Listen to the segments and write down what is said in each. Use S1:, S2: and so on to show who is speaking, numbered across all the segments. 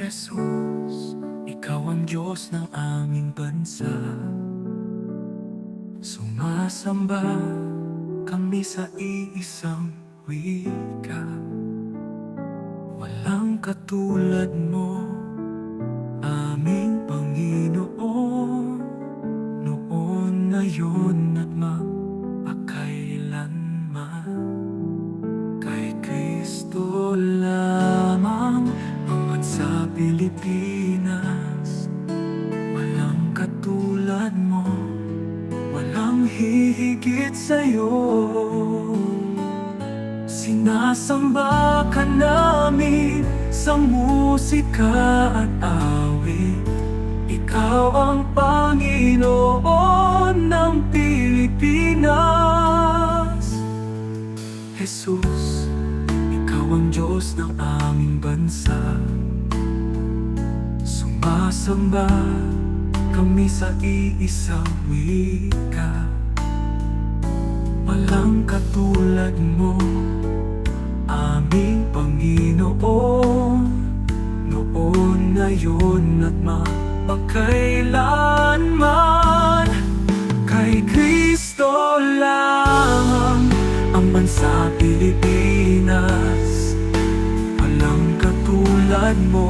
S1: Jesus, Ikaw ang Diyos ng aming bansa. Sumasamba kami sa iisang wika. Walang katulad mo, aming Panginoon, noon, ngayon at magpakailanman. Kay Kristo lamang ang bansa Pilipinas. Walang katulad mo, walang hihigit sa'yo. Sinasamba ka namin sa musika at awit. Ikaw ang Panginoon ng Pilipinas. Jesus, Ikaw ang Diyos ng aming bansa. Sumasamba kami sa iisang wika. Walang katulad mo, aming Panginoon, noon, ngayon at magpakailanman. Kay Kristo lamang ang bansa Pilipinas. Walang katulad mo,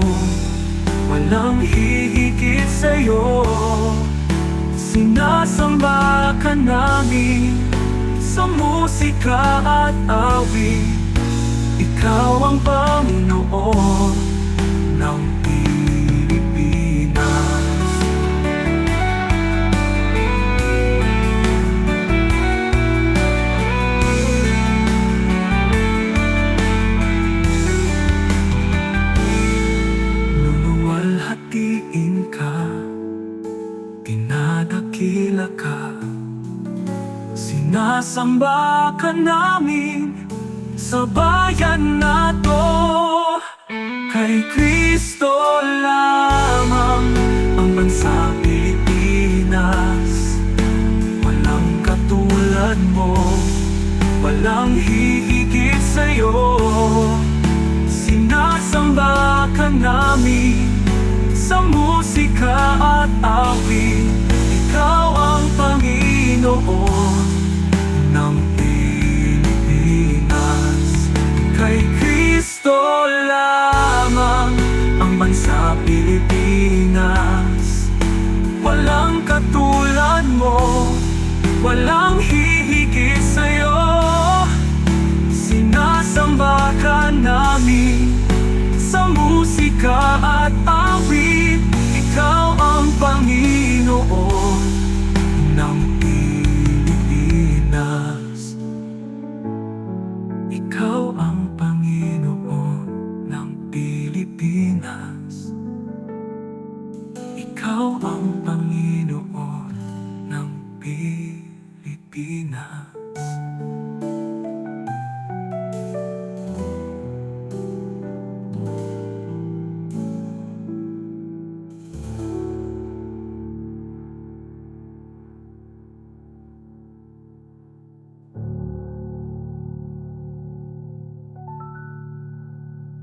S1: walang hihigit sa'yo. Sinasamba ka namin sa musika at awit. Ikaw ang Panginoon ng Pilipinas. Luluwalhatiin ka, pinadakila ka. Sinasamba ka namin sa bayan na to. Kay Kristo lamang ang bansa Pilipinas. Walang katulad mo, walang hihigit sa'yo. Sinasamba ka namin sa musika at awit. Ikaw ang Panginoon ng Pilipinas. Kay Kristo lamang ang bansa Pilipinas. Walang katulad mo, walang hihigit sa'yo. Sinasamba ka namin sa musika at awit. Ikaw